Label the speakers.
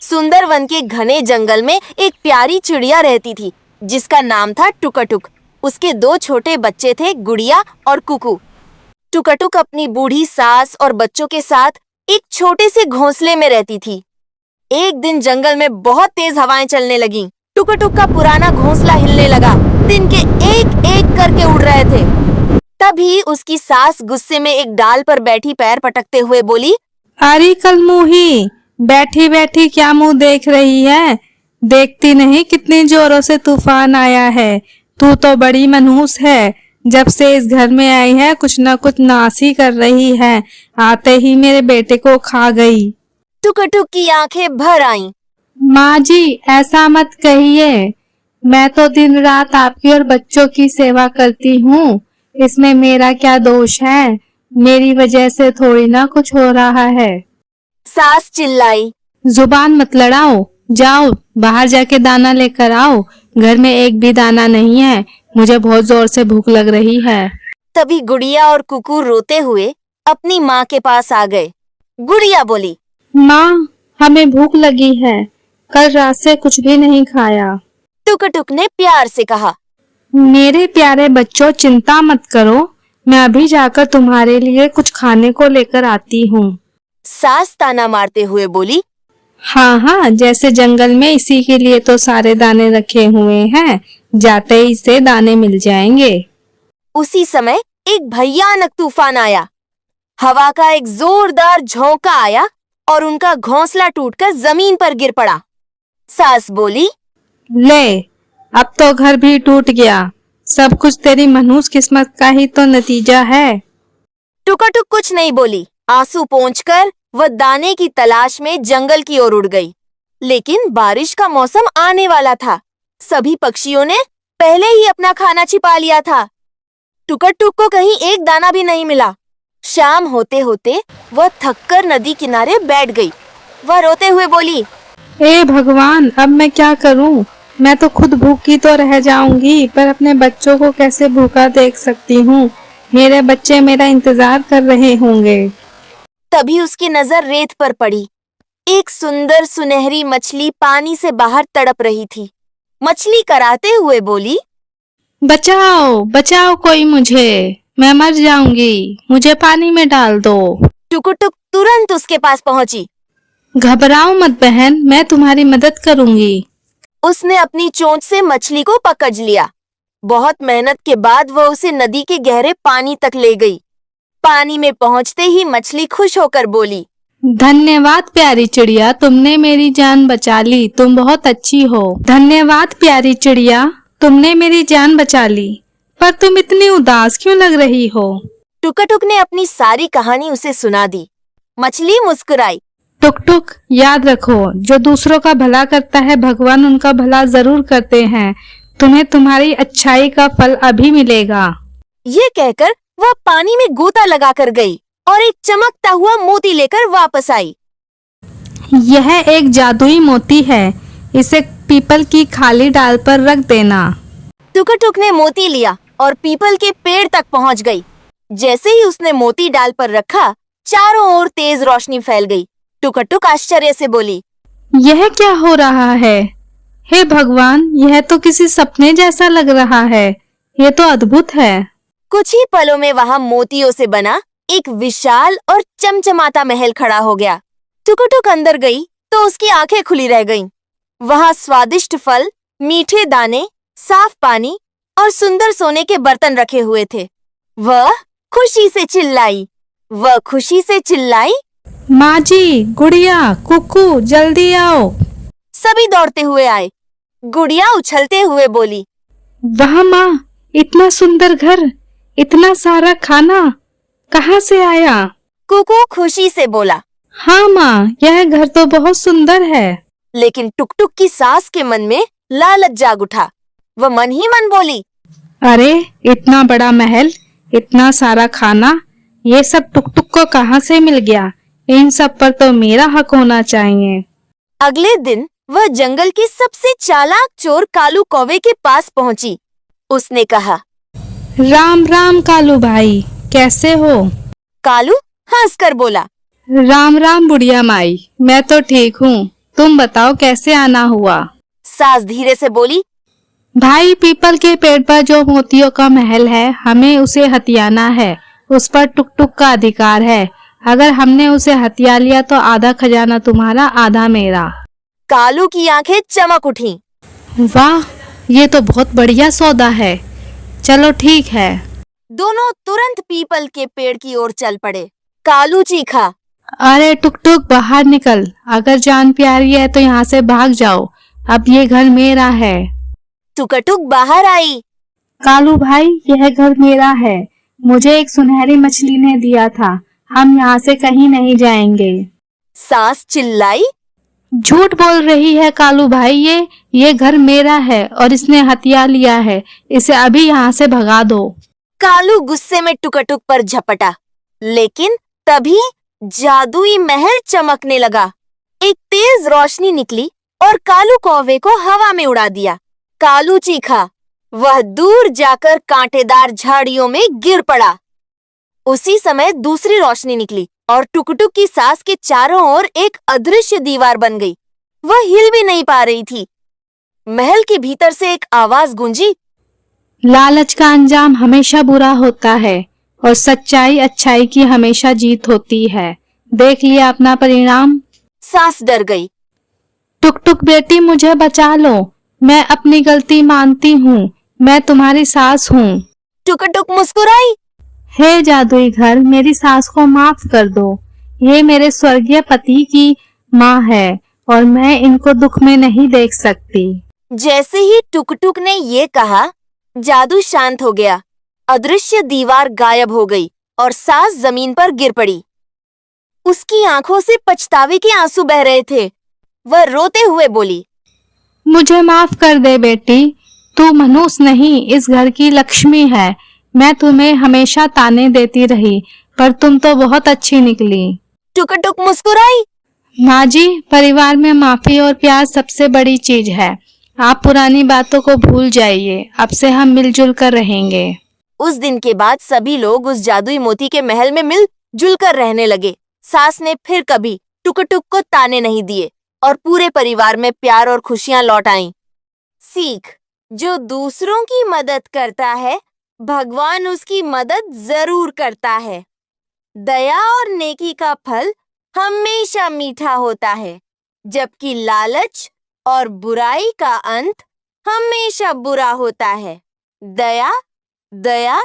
Speaker 1: सुंदरवन के घने जंगल में एक प्यारी चिड़िया रहती थी जिसका नाम था टुकटुक। उसके दो छोटे बच्चे थे, गुड़िया और कुकू। टुकटुक अपनी बूढ़ी सास और बच्चों के साथ एक छोटे से घोंसले में रहती थी। एक दिन जंगल में बहुत तेज हवाएं चलने लगीं। टुकटुक का पुराना घोंसला हिलने लगा। तिनके एक एक करके उड़ रहे थे। तभी उसकी सास गुस्से में एक डाल पर बैठी पैर पटकते हुए बोली,
Speaker 2: अरे कलमुही, बैठी बैठी क्या मुंह देख रही है? देखती नहीं कितनी जोरों से तूफान आया है। तू तो बड़ी मनहूस है। जब से इस घर में आई है कुछ न कुछ नासी कर रही है। आते ही मेरे बेटे को खा गई।
Speaker 1: टुकटुक की आंखें भर आईं।
Speaker 2: माँ जी, ऐसा मत कहिए। मैं तो दिन रात आपकी और बच्चों की सेवा करती हूँ। इसमें मेरा क्या दोष है? मेरी वजह से थोड़ी ना कुछ हो रहा है।
Speaker 1: सास चिल्लाई,
Speaker 2: जुबान मत लड़ाओ। जाओ बाहर जाके दाना लेकर आओ। घर में एक भी दाना नहीं है। मुझे बहुत जोर से भूख लग रही है।
Speaker 1: तभी गुड़िया और कुकू रोते हुए अपनी माँ के पास आ गए। गुड़िया बोली,
Speaker 2: माँ, हमें भूख लगी है। कल रात से कुछ भी नहीं खाया।
Speaker 1: टुकटुक ने प्यार से कहा,
Speaker 2: मेरे प्यारे बच्चों, चिंता मत करो। मैं अभी जाकर तुम्हारे लिए कुछ खाने को लेकर आती हूँ।
Speaker 1: सास ताना मारते हुए बोली,
Speaker 2: हाँ हाँ, जैसे जंगल में इसी के लिए तो सारे दाने रखे हुए हैं। जाते ही से दाने मिल जाएंगे।
Speaker 1: उसी समय एक भयानक तूफान आया। हवा का एक जोरदार झोंका आया और उनका घोंसला टूटकर जमीन पर गिर पड़ा। सास बोली,
Speaker 2: ले, अब तो घर भी टूट गया। सब कुछ तेरी मनहूस किस्मत का ही तो नतीजा है।
Speaker 1: टुकटुक कुछ नहीं बोली। आंसू पोंछकर वह दाने की तलाश में जंगल की ओर उड़ गई। लेकिन बारिश का मौसम आने वाला था। सभी पक्षियों ने पहले ही अपना खाना छिपा लिया था। टुकटुक को कहीं एक दाना भी नहीं मिला। शाम होते होते वह थककर नदी किनारे बैठ गई। वह रोते हुए बोली,
Speaker 2: हे भगवान, अब मैं क्या करूं? मैं तो खुद भूखी तो रह जाऊंगी, पर अपने बच्चों को कैसे भूखा देख सकती हूँ? मेरे बच्चे मेरा इंतजार कर रहे होंगे।
Speaker 1: तभी उसकी नजर रेत पर पड़ी। एक सुंदर सुनहरी मछली पानी से बाहर तड़प रही थी। मछली कराते हुए बोली,
Speaker 2: बचाओ बचाओ कोई मुझे, मैं मर जाऊंगी। मुझे पानी में डाल दो।
Speaker 1: टुकटुक तुरंत उसके पास पहुंची।
Speaker 2: घबराओ मत बहन, मैं तुम्हारी मदद करूंगी।
Speaker 1: उसने अपनी चोंच से मछली को पकड़ लिया। बहुत मेहनत के बाद वह उसे नदी के गहरे पानी तक ले गई। पानी में पहुंचते ही मछली खुश होकर बोली,
Speaker 2: धन्यवाद प्यारी चिड़िया, तुमने मेरी जान बचा ली। तुम बहुत अच्छी हो। धन्यवाद प्यारी चिड़िया, तुमने मेरी जान बचा ली। पर तुम इतनी उदास क्यों लग रही हो?
Speaker 1: टुकटुक ने अपनी सारी कहानी उसे सुना दी। मछली मुस्कुराई,
Speaker 2: टुक टुक, याद रखो, जो दूसरों का भला करता है भगवान उनका भला जरूर करते हैं। तुम्हें तुम्हारी अच्छाई का फल अभी मिलेगा।
Speaker 1: ये कहकर वह पानी में गोता लगाकर गई और एक चमकता हुआ मोती लेकर वापस आई।
Speaker 2: यह एक जादुई मोती है। इसे पीपल की खाली डाल पर रख देना।
Speaker 1: टुकटुक ने मोती लिया और पीपल के पेड़ तक पहुंच गई। जैसे ही उसने मोती डाल पर रखा, चारों ओर तेज रोशनी फैल गई। टुकटुक आश्चर्य से बोली,
Speaker 2: यह क्या हो रहा है? हे भगवान, यह तो किसी सपने जैसा लग रहा है। यह तो अद्भुत है।
Speaker 1: कुछ ही पलों में वहां मोतियों से बना एक विशाल और चमचमाता महल खड़ा हो गया। टुकटुक अंदर गई तो उसकी आंखें खुली रह गईं। वहां स्वादिष्ट फल, मीठे दाने, साफ पानी और सुंदर सोने के बर्तन रखे हुए थे। वह खुशी से चिल्लाई,
Speaker 2: माँ जी, गुड़िया, कुकू, जल्दी आओ।
Speaker 1: सभी दौड़ते हुए आए। गुड़िया उछलते हुए बोली,
Speaker 2: वाह माँ, इतना सुंदर घर, इतना सारा खाना कहाँ से आया?
Speaker 1: कुकू खुशी से बोला।
Speaker 2: हाँ माँ, यह घर तो बहुत सुंदर है।
Speaker 1: लेकिन टुकटुक की सास के मन में लालच जाग उठा। वह मन ही मन बोली,
Speaker 2: अरे, इतना बड़ा महल, इतना सारा खाना, ये सब टुकटुक को कहाँ से मिल गया? इन सब पर तो मेरा हक होना चाहिए।
Speaker 1: अगले दिन वह जंगल के सबसे चालाक चोर कालू कौवे के पास पहुंची। उसने कहा,
Speaker 2: राम राम कालू भाई, कैसे हो?
Speaker 1: कालू हंसकर बोला,
Speaker 2: राम राम बुढ़िया माई, मैं तो ठीक हूँ। तुम बताओ कैसे आना हुआ?
Speaker 1: सास धीरे से बोली।
Speaker 2: भाई, पीपल के पेड़ पर जो मोतियों का महल है, हमें उसे हथियाना है। उस पर टुक टुक का अधिकार है। अगर हमने उसे हथिया लिया तो आधा खजाना तुम्हारा, आधा मेरा।
Speaker 1: कालू की आंखें चमक उठी।
Speaker 2: वाह, ये तो बहुत बढ़िया सौदा है। चलो ठीक है।
Speaker 1: दोनों तुरंत पीपल के पेड़ की ओर चल पड़े। कालू चीखा।
Speaker 2: अरे टुक टुक, बाहर निकल। अगर जान प्यारी है तो यहाँ से भाग जाओ। अब ये घर मेरा है।
Speaker 1: टुकटुक बाहर आई।
Speaker 2: कालू भाई, यह घर मेरा है। मुझे एक सुनहरी मछली ने दिया था। हम यहाँ से कहीं नहीं जाएंगे।
Speaker 1: सास चिल्लाई।
Speaker 2: झूठ बोल रही है कालू भाई, ये घर मेरा है और इसने हथिया लिया है। इसे अभी यहाँ से भगा दो।
Speaker 1: कालू गुस्से में टुकटुक पर झपटा, लेकिन तभी जादुई महल चमकने लगा। एक तेज रोशनी निकली और कालू कौवे को हवा में उड़ा दिया। कालू चीखा। वह दूर जाकर कांटेदार झाड़ियों में गिर पड़ा। उसी समय दूसरी रोशनी निकली और टुकटुक की सास के चारों ओर एक अदृश्य दीवार बन गई। वह हिल भी नहीं पा रही थी। महल के भीतर से एक आवाज गूंजी।
Speaker 2: लालच का अंजाम हमेशा बुरा होता है और सच्चाई अच्छाई की हमेशा जीत होती है। देख लिया अपना परिणाम।
Speaker 1: सास डर गई।
Speaker 2: टुक टुक बेटी, मुझे बचा लो। मैं अपनी गलती मानती हूँ। मैं तुम्हारी सास हूँ।
Speaker 1: टुकटुक मुस्कुराई।
Speaker 2: हे जादुई घर, मेरी सास को माफ कर दो। ये मेरे स्वर्गीय पति की माँ है और मैं इनको दुख में नहीं देख सकती।
Speaker 1: जैसे ही टुकटुक ने ये कहा, जादू शांत हो गया। अदृश्य दीवार गायब हो गई और सास जमीन पर गिर पड़ी। उसकी आंखों से पछतावे के आंसू बह रहे थे। वह रोते हुए बोली।
Speaker 2: मुझे माफ कर दे बेटी। तू मनुष्य नहीं, इस घर की लक्ष्मी है। मैं तुम्हें हमेशा ताने देती रही, पर तुम तो बहुत अच्छी निकली।
Speaker 1: टुकटुक मुस्कुराई।
Speaker 2: माँ जी, परिवार में माफी और प्यार सबसे बड़ी चीज है। आप पुरानी बातों को भूल जाइए। अब से हम मिलजुल कर रहेंगे।
Speaker 1: उस दिन के बाद सभी लोग उस जादुई मोती के महल में मिलजुल कर रहने लगे। सास ने फिर कभी टुकटुक को ताने नहीं दिए और पूरे परिवार में प्यार और खुशियां लौट आईं। सीख: जो दूसरों की मदद करता है, भगवान उसकी मदद जरूर करता है। दया और नेकी का फल हमेशा मीठा होता है, जबकि लालच और बुराई का अंत हमेशा बुरा होता है। दया, दया,